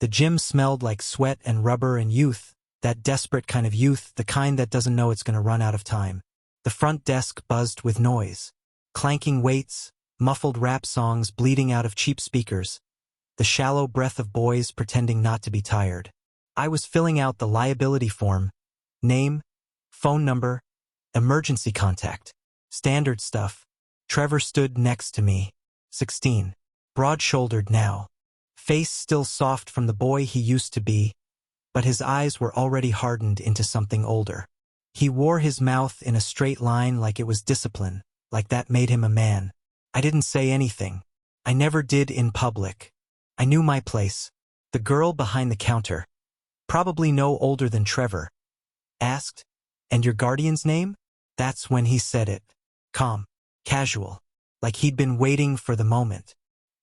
The gym smelled like sweat and rubber and youth, that desperate kind of youth, the kind that doesn't know it's going to run out of time. The front desk buzzed with noise. Clanking weights, muffled rap songs bleeding out of cheap speakers. The shallow breath of boys pretending not to be tired. I was filling out the liability form. Name, phone number, emergency contact. Standard stuff. Trevor stood next to me. 16. Broad-shouldered now. Face still soft from the boy he used to be, but his eyes were already hardened into something older. He wore his mouth in a straight line like it was discipline, like that made him a man. I didn't say anything. I never did in public. I knew my place. The girl behind the counter, probably no older than Trevor, asked, "And your guardian's name?" That's when he said it. Calm, casual, like he'd been waiting for the moment.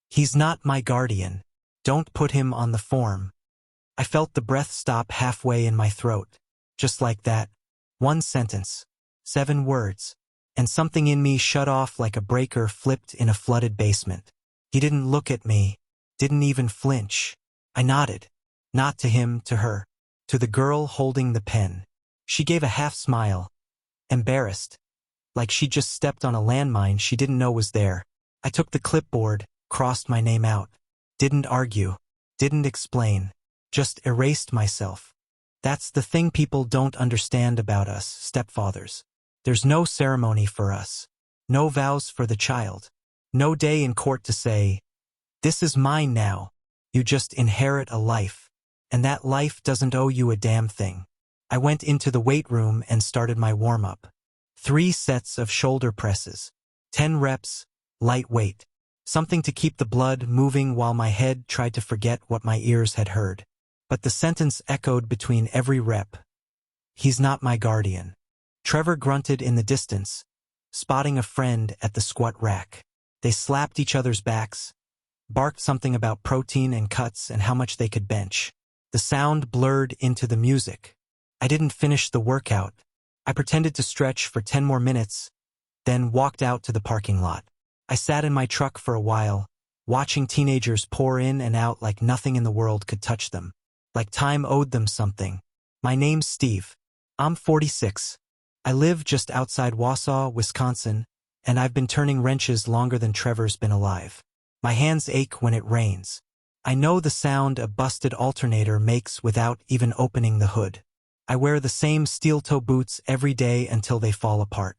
"He's not my guardian. Don't put him on the form." I felt the breath stop halfway in my throat. Just like that. One sentence. 7 words. And something in me shut off like a breaker flipped in a flooded basement. He didn't look at me. Didn't even flinch. I nodded. Not to him, to her. To the girl holding the pen. She gave a half smile. Embarrassed. Like she just stepped on a landmine she didn't know was there. I took the clipboard, crossed my name out. Didn't argue. Didn't explain. Just erased myself. That's the thing people don't understand about us, stepfathers. There's no ceremony for us. No vows for the child. No day in court to say, "This is mine now." You just inherit a life. And that life doesn't owe you a damn thing. I went into the weight room and started my warm-up. 3 sets of shoulder presses. 10 reps, lightweight. Something to keep the blood moving while my head tried to forget what my ears had heard. But the sentence echoed between every rep. "He's not my guardian." Trevor grunted in the distance, spotting a friend at the squat rack. They slapped each other's backs, barked something about protein and cuts and how much they could bench. The sound blurred into the music. I didn't finish the workout. I pretended to stretch for 10 more minutes, then walked out to the parking lot. I sat in my truck for a while, watching teenagers pour in and out like nothing in the world could touch them. Like time owed them something. My name's Steve. I'm 46. I live just outside Wausau, Wisconsin, and I've been turning wrenches longer than Trevor's been alive. My hands ache when it rains. I know the sound a busted alternator makes without even opening the hood. I wear the same steel-toe boots every day until they fall apart.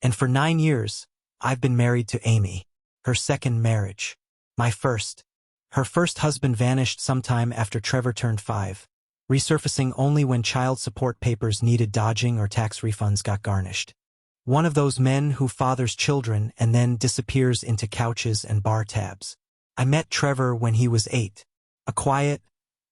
And for 9 years, I've been married to Amy. Her second marriage. My first. Her first husband vanished sometime after Trevor turned 5, resurfacing only when child support papers needed dodging or tax refunds got garnished. One of those men who fathers children and then disappears into couches and bar tabs. I met Trevor when he was 8. A quiet,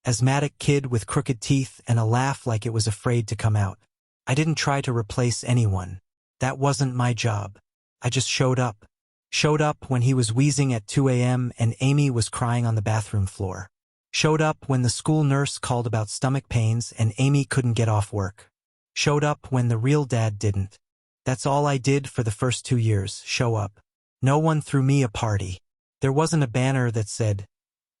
asthmatic kid with crooked teeth and a laugh like it was afraid to come out. I didn't try to replace anyone. That wasn't my job. I just showed up. Showed up when he was wheezing at 2 a.m. and Amy was crying on the bathroom floor. Showed up when the school nurse called about stomach pains and Amy couldn't get off work. Showed up when the real dad didn't. That's all I did for the first 2 years, show up. No one threw me a party. There wasn't a banner that said,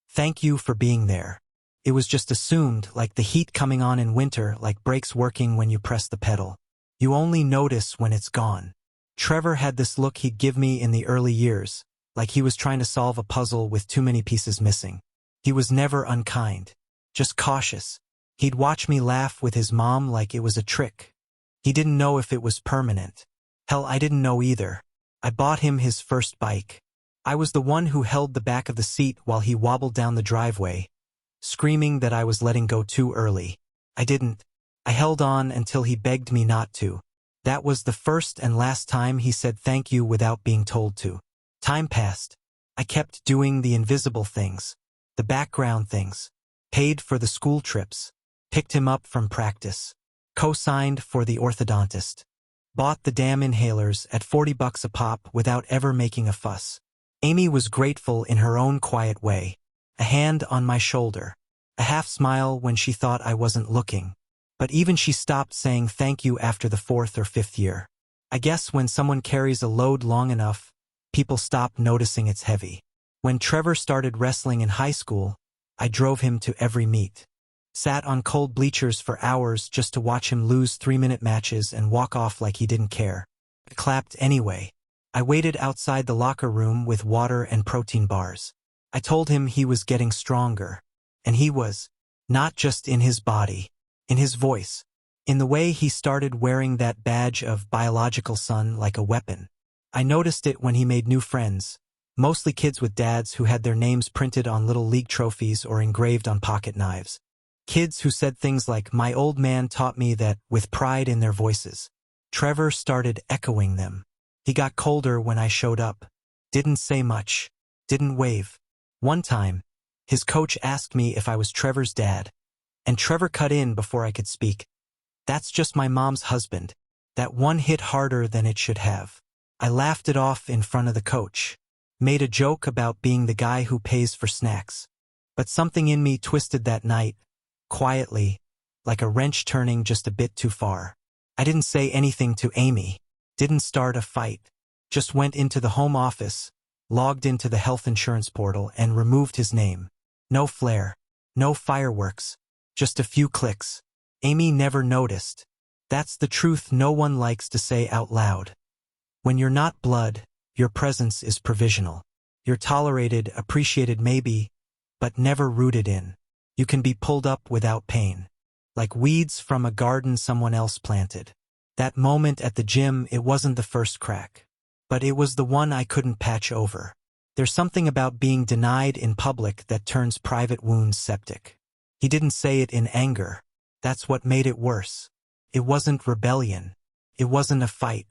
"Thank you for being there." It was just assumed, like the heat coming on in winter, like brakes working when you press the pedal. You only notice when it's gone. Trevor had this look he'd give me in the early years, like he was trying to solve a puzzle with too many pieces missing. He was never unkind, just cautious. He'd watch me laugh with his mom like it was a trick. He didn't know if it was permanent. Hell, I didn't know either. I bought him his first bike. I was the one who held the back of the seat while he wobbled down the driveway, screaming that I was letting go too early. I didn't. I held on until he begged me not to. That was the first and last time he said thank you without being told to. Time passed. I kept doing the invisible things, the background things. Paid for the school trips. Picked him up from practice. Co-signed for the orthodontist. Bought the damn inhalers at $40 a pop without ever making a fuss. Amy was grateful in her own quiet way. A hand on my shoulder. A half smile when she thought I wasn't looking. But even she stopped saying thank you after the 4th or 5th year. I guess when someone carries a load long enough, people stop noticing it's heavy. When Trevor started wrestling in high school, I drove him to every meet. Sat on cold bleachers for hours just to watch him lose 3-minute matches and walk off like he didn't care. I clapped anyway. I waited outside the locker room with water and protein bars. I told him he was getting stronger. And he was. Not just in his body. In his voice. In the way he started wearing that badge of biological son like a weapon. I noticed it when he made new friends. Mostly kids with dads who had their names printed on little league trophies or engraved on pocket knives. Kids who said things like, "My old man taught me that," with pride in their voices. Trevor started echoing them. He got colder when I showed up. Didn't say much. Didn't wave. One time, his coach asked me if I was Trevor's dad. And Trevor cut in before I could speak. "That's just my mom's husband." That one hit harder than it should have. I laughed it off in front of the coach. Made a joke about being the guy who pays for snacks. But something in me twisted that night. Quietly, like a wrench turning just a bit too far. I didn't say anything to Amy, didn't start a fight, just went into the home office, logged into the health insurance portal and removed his name. No flair, no fireworks, just a few clicks. Amy never noticed. That's the truth no one likes to say out loud. When you're not blood, your presence is provisional. You're tolerated, appreciated maybe, but never rooted in. You can be pulled up without pain. Like weeds from a garden someone else planted. That moment at the gym, it wasn't the first crack. But it was the one I couldn't patch over. There's something about being denied in public that turns private wounds septic. He didn't say it in anger. That's what made it worse. It wasn't rebellion. It wasn't a fight.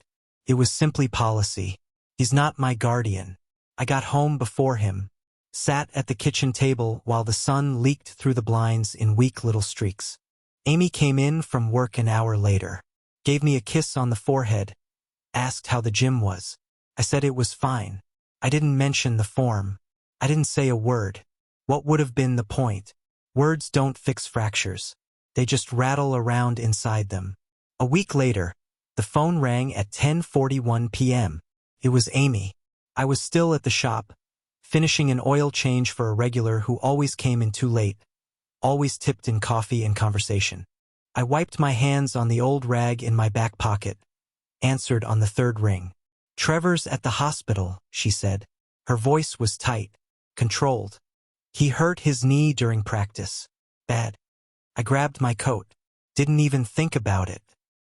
It was simply policy. He's not my guardian. I got home before him. Sat at the kitchen table while the sun leaked through the blinds in weak little streaks. Amy came in from work an hour later. Gave me a kiss on the forehead. Asked how the gym was. I said it was fine. I didn't mention the form. I didn't say a word. What would have been the point? Words don't fix fractures. They just rattle around inside them. A week later, the phone rang at 10:41 p.m. It was Amy. I was still at the shop, finishing an oil change for a regular who always came in too late, always tipped in coffee and conversation. I wiped my hands on the old rag in my back pocket, answered on the third ring. "Trevor's at the hospital," she said. Her voice was tight, controlled. "He hurt his knee during practice. Bad." I grabbed my coat. Didn't even think about it.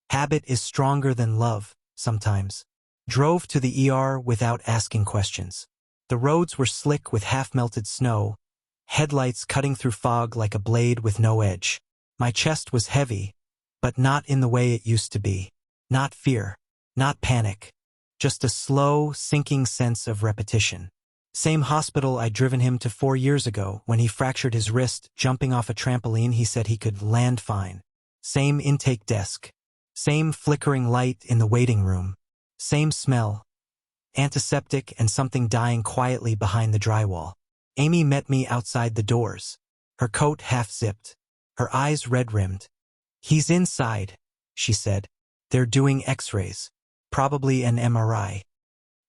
Habit is stronger than love, sometimes. Drove to the ER without asking questions. The roads were slick with half-melted snow, headlights cutting through fog like a blade with no edge. My chest was heavy, but not in the way it used to be. Not fear, not panic, just a slow, sinking sense of repetition. Same hospital I'd driven him to 4 years ago when he fractured his wrist jumping off a trampoline he said he could land fine. Same intake desk. Same flickering light in the waiting room. Same smell. Antiseptic and something dying quietly behind the drywall. Amy met me outside the doors. Her coat half-zipped. Her eyes red-rimmed. "He's inside," she said. "They're doing x-rays. Probably an MRI.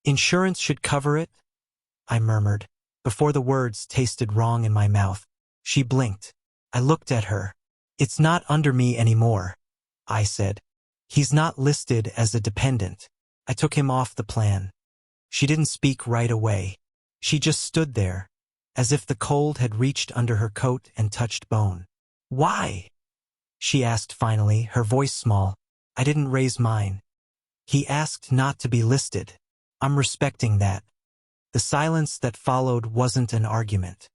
Insurance should cover it," I murmured, before the words tasted wrong in my mouth. She blinked. I looked at her. "It's not under me anymore," I said. "He's not listed as a dependent. I took him off the plan." She didn't speak right away. She just stood there, as if the cold had reached under her coat and touched bone. "Why?" she asked finally, her voice small. I didn't raise mine. "He asked not to be listed. I'm respecting that." The silence that followed wasn't an argument.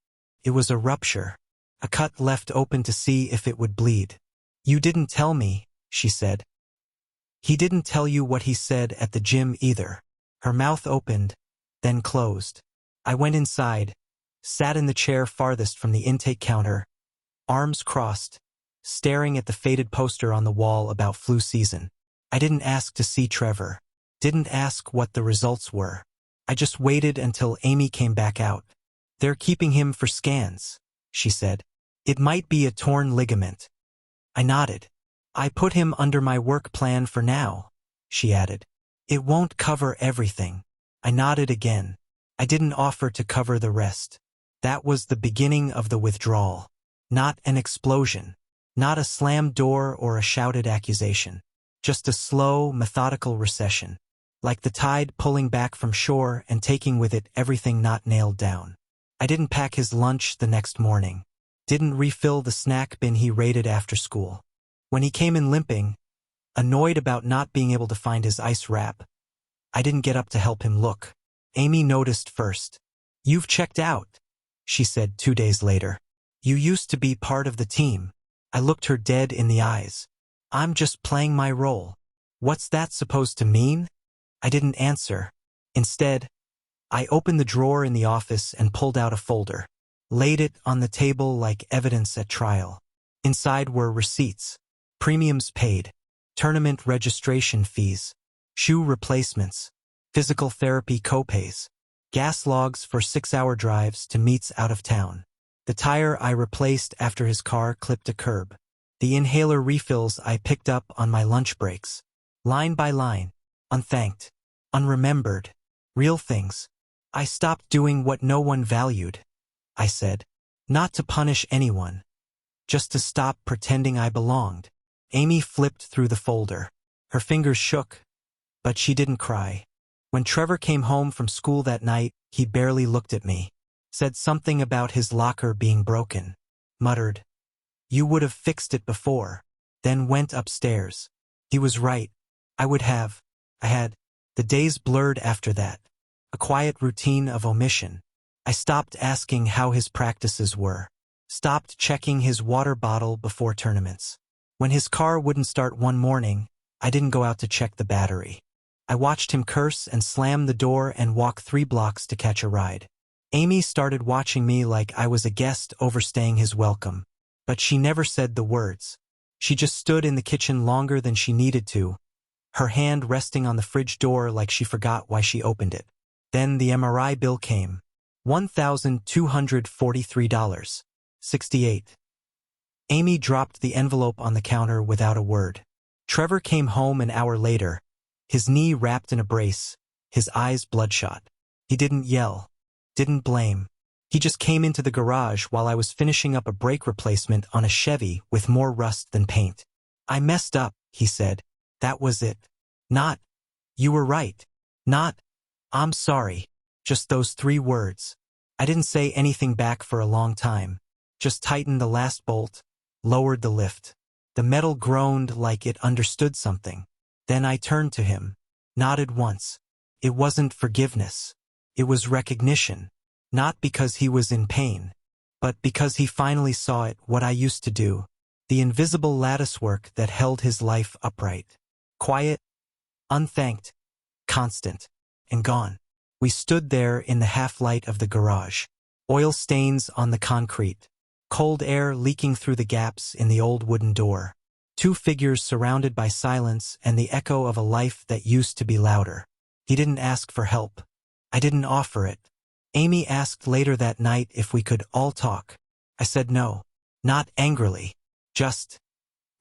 It was a rupture, a cut left open to see if it would bleed. "You didn't tell me," she said. "He didn't tell you what he said at the gym either." Her mouth opened, then closed. I went inside, sat in the chair farthest from the intake counter, arms crossed, staring at the faded poster on the wall about flu season. I didn't ask to see Trevor. Didn't ask what the results were. I just waited until Amy came back out. "They're keeping him for scans," she said. "It might be a torn ligament." I nodded. "I put him under my work plan for now," she added. "It won't cover everything." I nodded again. I didn't offer to cover the rest. That was the beginning of the withdrawal. Not an explosion. Not a slammed door or a shouted accusation. Just a slow, methodical recession. Like the tide pulling back from shore and taking with it everything not nailed down. I didn't pack his lunch the next morning. Didn't refill the snack bin he raided after school. When he came in limping, annoyed about not being able to find his ice wrap, I didn't get up to help him look. Amy noticed first. "You've checked out," she said 2 days later. "You used to be part of the team." I looked her dead in the eyes. "I'm just playing my role." "What's that supposed to mean?" I didn't answer. Instead, I opened the drawer in the office and pulled out a folder. Laid it on the table like evidence at trial. Inside were receipts, premiums paid, tournament registration fees, shoe replacements, physical therapy copays, gas logs for 6-hour drives to meets out of town. The tire I replaced after his car clipped a curb. The inhaler refills I picked up on my lunch breaks. Line by line, unthanked, unremembered, real things. "I stopped doing what no one valued," I said. "Not to punish anyone. Just to stop pretending I belonged." Amy flipped through the folder. Her fingers shook, but she didn't cry. When Trevor came home from school that night, he barely looked at me. Said something about his locker being broken. Muttered, "You would have fixed it before." Then went upstairs. He was right. I would have. I had. The days blurred after that. A quiet routine of omission. I stopped asking how his practices were. Stopped checking his water bottle before tournaments. When his car wouldn't start one morning, I didn't go out to check the battery. I watched him curse and slam the door and walk 3 blocks to catch a ride. Amy started watching me like I was a guest overstaying his welcome. But she never said the words. She just stood in the kitchen longer than she needed to, her hand resting on the fridge door like she forgot why she opened it. Then the MRI bill came. $1,243.68. Amy dropped the envelope on the counter without a word. Trevor came home an hour later, his knee wrapped in a brace, his eyes bloodshot. He didn't yell, didn't blame. He just came into the garage while I was finishing up a brake replacement on a Chevy with more rust than paint. "I messed up," he said. That was it. Not, "You were right." Not, "I'm sorry." Just those 3 words. I didn't say anything back for a long time. Just tightened the last bolt, lowered the lift. The metal groaned like it understood something. Then I turned to him, nodded once. It wasn't forgiveness. It was recognition. Not because he was in pain, but because he finally saw it, what I used to do. The invisible latticework that held his life upright. Quiet, unthanked, constant, and gone. We stood there in the half-light of the garage. Oil stains on the concrete. Cold air leaking through the gaps in the old wooden door. 2 figures surrounded by silence and the echo of a life that used to be louder. He didn't ask for help. I didn't offer it. Amy asked later that night if we could all talk. I said no. Not angrily. Just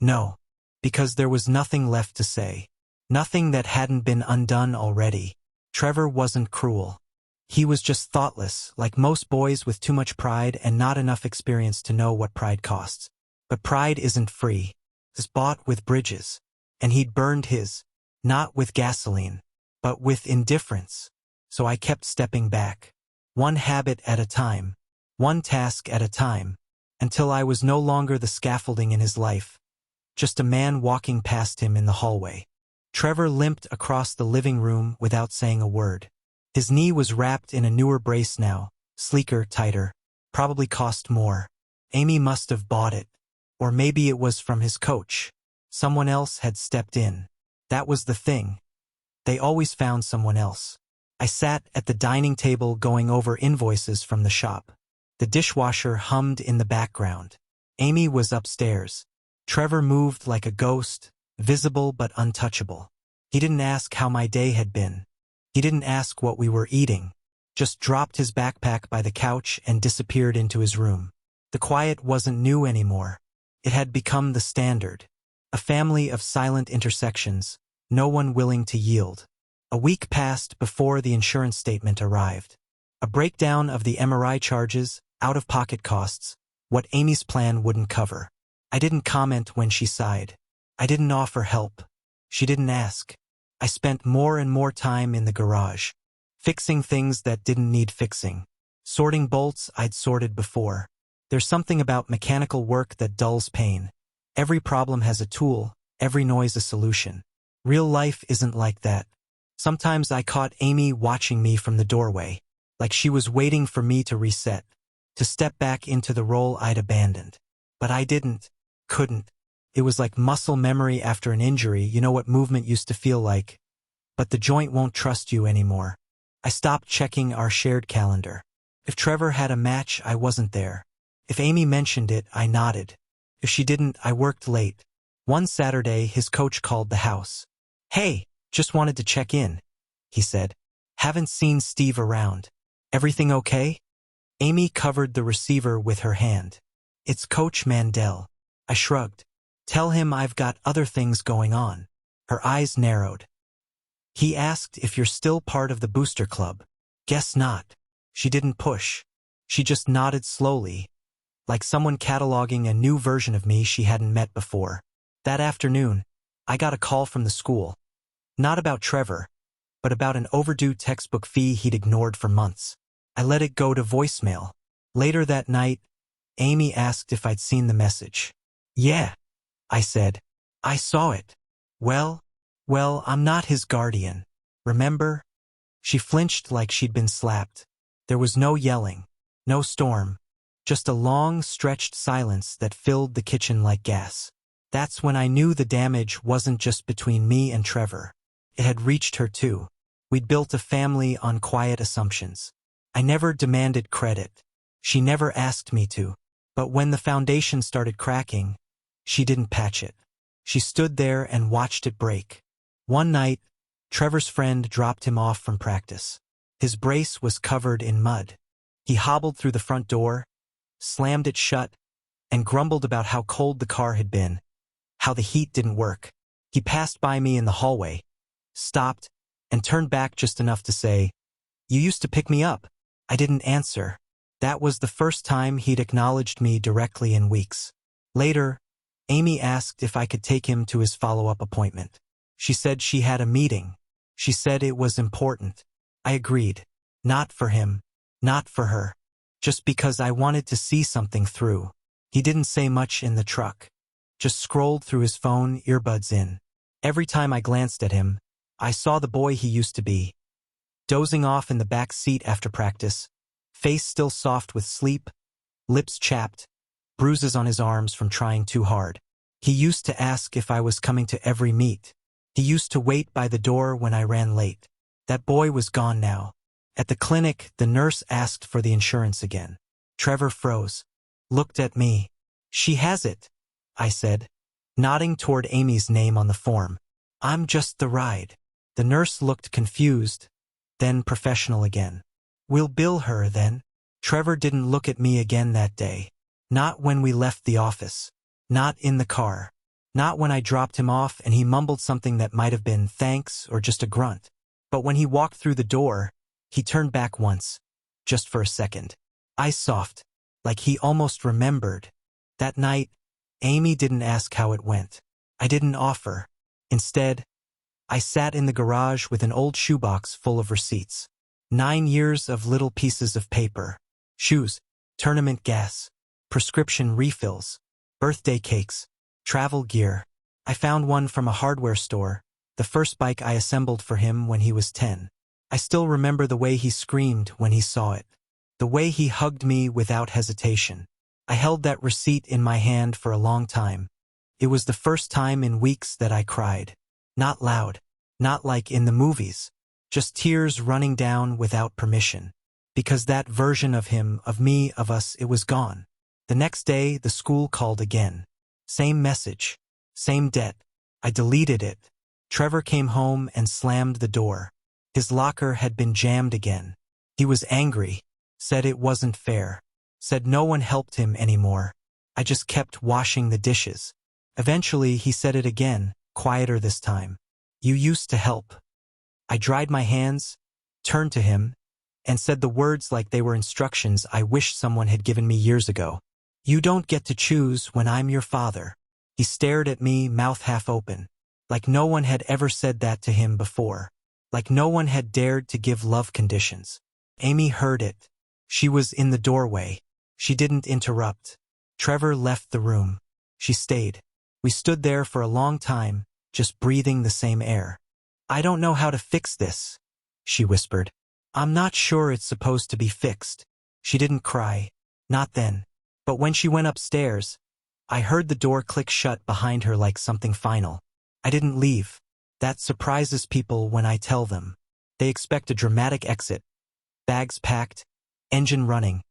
no. Because there was nothing left to say. Nothing that hadn't been undone already. Trevor wasn't cruel. He was just thoughtless, like most boys with too much pride and not enough experience to know what pride costs. But pride isn't free. It's bought with bridges. And he'd burned his. Not with gasoline, but with indifference. So I kept stepping back. One habit at a time. One task at a time. Until I was no longer the scaffolding in his life. Just a man walking past him in the hallway. Trevor limped across the living room without saying a word. His knee was wrapped in a newer brace now, sleeker, tighter. Probably cost more. Amy must have bought it. Or maybe it was from his coach. Someone else had stepped in. That was the thing. They always found someone else. I sat at the dining table going over invoices from the shop. The dishwasher hummed in the background. Amy was upstairs. Trevor moved like a ghost, visible but untouchable. He didn't ask how my day had been. He didn't ask what we were eating. Just dropped his backpack by the couch and disappeared into his room. The quiet wasn't new anymore. It had become the standard. A family of silent intersections, no one willing to yield. A week passed before the insurance statement arrived. A breakdown of the MRI charges, out-of-pocket costs, what Amy's plan wouldn't cover. I didn't comment when she sighed. I didn't offer help. She didn't ask. I spent more and more time in the garage, fixing things that didn't need fixing, sorting bolts I'd sorted before. There's something about mechanical work that dulls pain. Every problem has a tool, every noise a solution. Real life isn't like that. Sometimes I caught Amy watching me from the doorway, like she was waiting for me to reset, to step back into the role I'd abandoned. But I couldn't. It was like muscle memory after an injury. You know what movement used to feel like. But the joint won't trust you anymore. I stopped checking our shared calendar. If Trevor had a match, I wasn't there. If Amy mentioned it, I nodded. If she didn't, I worked late. One Saturday, his coach called the house. "Hey, just wanted to check in," he said. "Haven't seen Steve around. Everything okay?" Amy covered the receiver with her hand. "It's Coach Mandel." I shrugged. "Tell him I've got other things going on." Her eyes narrowed. "He asked if you're still part of the booster club." "Guess not." She didn't push. She just nodded slowly, like someone cataloging a new version of me she hadn't met before. That afternoon, I got a call from the school. Not about Trevor, but about an overdue textbook fee he'd ignored for months. I let it go to voicemail. Later that night, Amy asked if I'd seen the message. "Yeah," I said. "I saw it." Well, I'm not his guardian. Remember?" She flinched like she'd been slapped. There was no yelling, no storm, just a long, stretched silence that filled the kitchen like gas. That's when I knew the damage wasn't just between me and Trevor. It had reached her too. We'd built a family on quiet assumptions. I never demanded credit. She never asked me to. But when the foundation started cracking, she didn't patch it. She stood there and watched it break. One night, Trevor's friend dropped him off from practice. His brace was covered in mud. He hobbled through the front door, slammed it shut, and grumbled about how cold the car had been, how the heat didn't work. He passed by me in the hallway, stopped, and turned back just enough to say, "You used to pick me up." I didn't answer. That was the first time he'd acknowledged me directly in weeks. Later, Amy asked if I could take him to his follow-up appointment. She said she had a meeting. She said it was important. I agreed. Not for him, not for her, just because I wanted to see something through. He didn't say much in the truck, just scrolled through his phone, earbuds in. Every time I glanced at him, I saw the boy he used to be, dozing off in the back seat after practice, face still soft with sleep, lips chapped, bruises on his arms from trying too hard. He used to ask if I was coming to every meet. He used to wait by the door when I ran late. That boy was gone now. At the clinic, the nurse asked for the insurance again. Trevor froze, looked at me. "She has it," I said, nodding toward Amy's name on the form. "I'm just the ride." The nurse looked confused, then professional again. "We'll bill her then." Trevor didn't look at me again that day. Not when we left the office. Not in the car. Not when I dropped him off and he mumbled something that might have been thanks or just a grunt. But when he walked through the door, he turned back once, just for a second. Eyes soft, like he almost remembered. That night, Amy didn't ask how it went. I didn't offer. Instead, I sat in the garage with an old shoebox full of receipts. 9 years of little pieces of paper. Shoes, tournament gas, prescription refills, birthday cakes, travel gear. I found one from a hardware store, the first bike I assembled for him when he was 10. I still remember the way he screamed when he saw it. The way he hugged me without hesitation. I held that receipt in my hand for a long time. It was the first time in weeks that I cried. Not loud. Not like in the movies. Just tears running down without permission. Because that version of him, of me, of us, it was gone. The next day, the school called again. Same message. Same debt. I deleted it. Trevor came home and slammed the door. His locker had been jammed again. He was angry. Said it wasn't fair. Said no one helped him anymore. I just kept washing the dishes. Eventually, he said it again, quieter this time. "You used to help." I dried my hands, turned to him, and said the words like they were instructions I wish someone had given me years ago. "You don't get to choose when I'm your father." He stared at me, mouth half open, like no one had ever said that to him before, like no one had dared to give love conditions. Amy heard it. She was in the doorway. She didn't interrupt. Trevor left the room. She stayed. We stood there for a long time, just breathing the same air. "I don't know how to fix this," she whispered. "I'm not sure it's supposed to be fixed." She didn't cry. Not then. But when she went upstairs, I heard the door click shut behind her like something final. I didn't leave. That surprises people when I tell them. They expect a dramatic exit. Bags packed, engine running,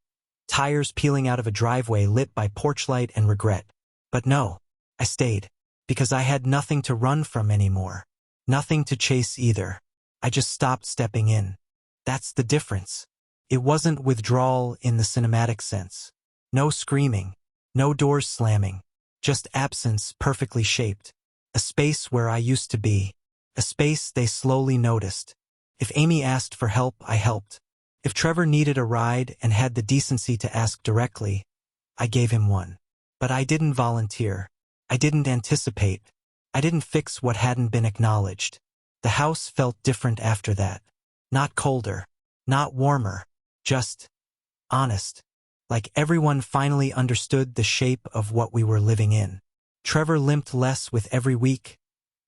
tires peeling out of a driveway lit by porch light and regret. But no, I stayed. Because I had nothing to run from anymore. Nothing to chase either. I just stopped stepping in. That's the difference. It wasn't withdrawal in the cinematic sense. No screaming. No doors slamming. Just absence perfectly shaped. A space where I used to be. A space they slowly noticed. If Amy asked for help, I helped. If Trevor needed a ride and had the decency to ask directly, I gave him one. But I didn't volunteer. I didn't anticipate. I didn't fix what hadn't been acknowledged. The house felt different after that. Not colder. Not warmer. Just honest. Like everyone finally understood the shape of what we were living in. Trevor limped less with every week,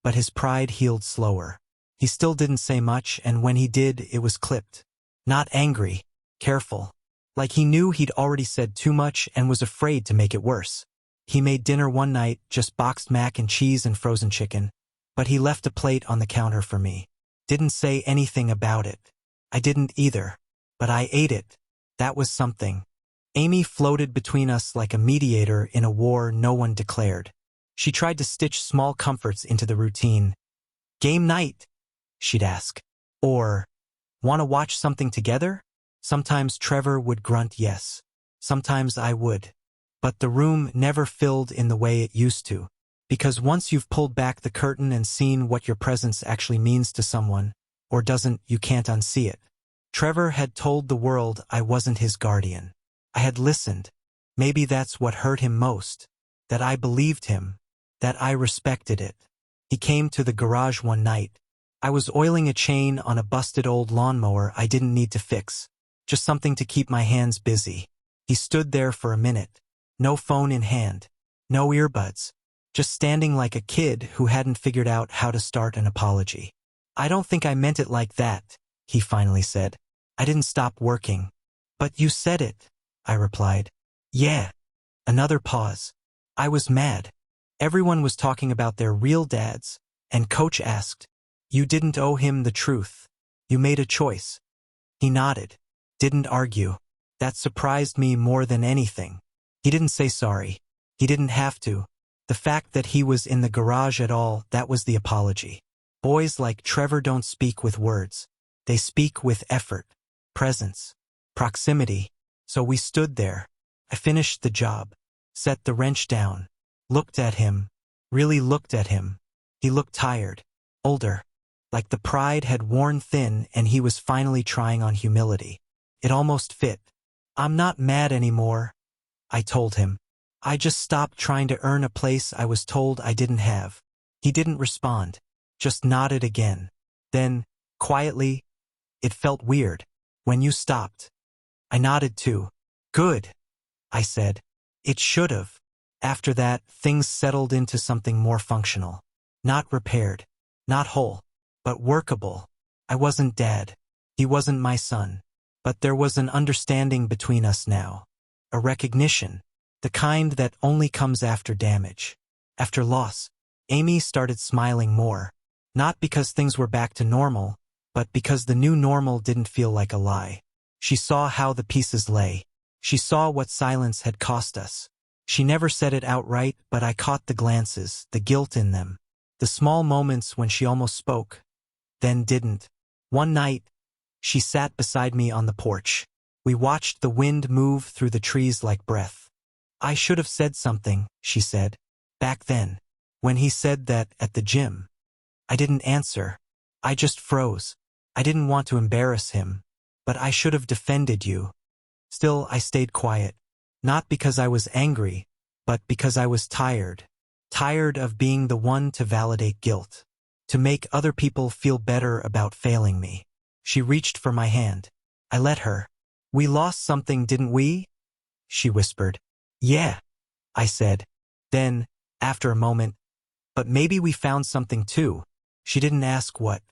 but his pride healed slower. He still didn't say much, and when he did, it was clipped. Not angry. Careful. Like he knew he'd already said too much and was afraid to make it worse. He made dinner one night, just boxed mac and cheese and frozen chicken, but he left a plate on the counter for me. Didn't say anything about it. I didn't either. But I ate it. That was something. Amy floated between us like a mediator in a war no one declared. She tried to stitch small comforts into the routine. "Game night?" she'd ask. Or, "Want to watch something together?" Sometimes Trevor would grunt yes. Sometimes I would. But the room never filled in the way it used to. Because once you've pulled back the curtain and seen what your presence actually means to someone, or doesn't, you can't unsee it. Trevor had told the world I wasn't his guardian. I had listened. Maybe that's what hurt him most. That I believed him. That I respected it. He came to the garage one night. I was oiling a chain on a busted old lawnmower I didn't need to fix. Just something to keep my hands busy. He stood there for a minute. No phone in hand. No earbuds. Just standing like a kid who hadn't figured out how to start an apology. "I don't think I meant it like that," he finally said. "I didn't stop working." "But you said it," I replied. "Yeah." Another pause. I was mad. Everyone was talking about their real dads, and Coach asked, "You didn't owe him the truth. You made a choice." He nodded. Didn't argue. That surprised me more than anything. He didn't say sorry. He didn't have to. The fact that he was in the garage at all, that was the apology. Boys like Trevor don't speak with words. They speak with effort, presence, proximity. So we stood there. I finished the job, set the wrench down, looked at him, really looked at him. He looked tired, older, like the pride had worn thin and he was finally trying on humility. It almost fit. "I'm not mad anymore," I told him. "I just stopped trying to earn a place I was told I didn't have." He didn't respond, just nodded again. Then, quietly, "It felt weird when you stopped." I nodded too. "Good," I said. "It should have." After that, things settled into something more functional. Not repaired, not whole, but workable. I wasn't dad. He wasn't my son. But there was an understanding between us now. A recognition. The kind that only comes after damage. After loss. Amy started smiling more. Not because things were back to normal, but because the new normal didn't feel like a lie. She saw how the pieces lay. She saw what silence had cost us. She never said it outright, but I caught the glances, the guilt in them. The small moments when she almost spoke, then didn't. One night, she sat beside me on the porch. We watched the wind move through the trees like breath. "I should have said something," she said. "Back then. When he said that at the gym." I didn't answer. I just froze. I didn't want to embarrass him. But I should have defended you. Still, I stayed quiet. Not because I was angry, but because I was tired. Tired of being the one to validate guilt. To make other people feel better about failing me. She reached for my hand. I let her. We lost something, didn't we? She whispered. Yeah, I said. Then, after a moment, but maybe we found something too. She didn't ask what.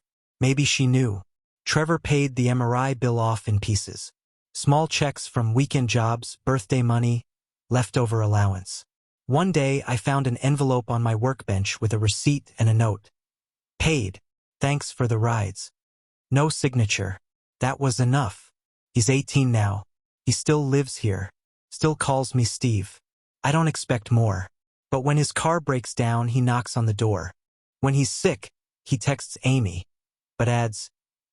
Maybe she knew. Trevor paid the MRI bill off in pieces. Small checks from weekend jobs, birthday money, leftover allowance. One day I found an envelope on my workbench with a receipt and a note. Paid. Thanks for the rides. No signature. That was enough. He's 18 now. He still lives here. Still calls me Steve. I don't expect more. But when his car breaks down, he knocks on the door. When he's sick, he texts Amy. But adds,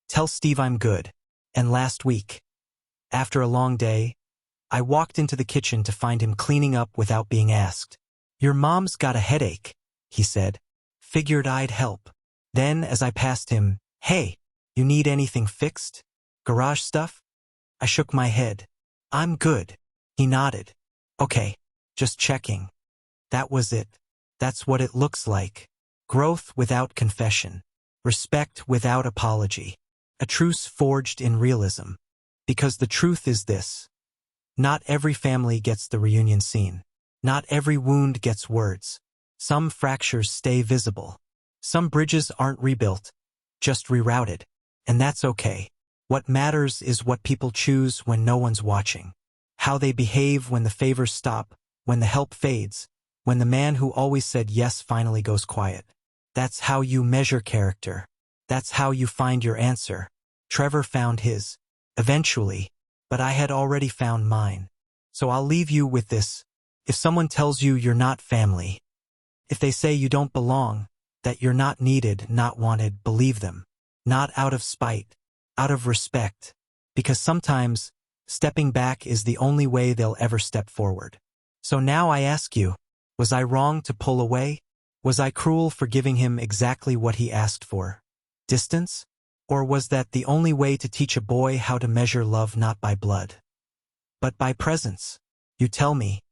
"Tell Steve I'm good." And last week, after a long day, I walked into the kitchen to find him cleaning up without being asked. "Your mom's got a headache," he said. Figured I'd help. Then, as I passed him, "Hey, you need anything fixed? Garage stuff?" I shook my head. "I'm good." He nodded. "Okay, just checking." That was it. That's what it looks like. Growth without confession. Respect without apology. A truce forged in realism. Because the truth is this. Not every family gets the reunion scene. Not every wound gets words. Some fractures stay visible. Some bridges aren't rebuilt, just rerouted. And that's okay. What matters is what people choose when no one's watching. How they behave when the favors stop, when the help fades, when the man who always said yes finally goes quiet. That's how you measure character. That's how you find your answer. Trevor found his. Eventually. But I had already found mine. So I'll leave you with this. If someone tells you you're not family, if they say you don't belong, that you're not needed, not wanted, believe them. Not out of spite, out of respect. Because sometimes, stepping back is the only way they'll ever step forward. So now I ask you, was I wrong to pull away? Was I cruel for giving him exactly what he asked for? Distance? Or was that the only way to teach a boy how to measure love not by blood, but by presence? You tell me.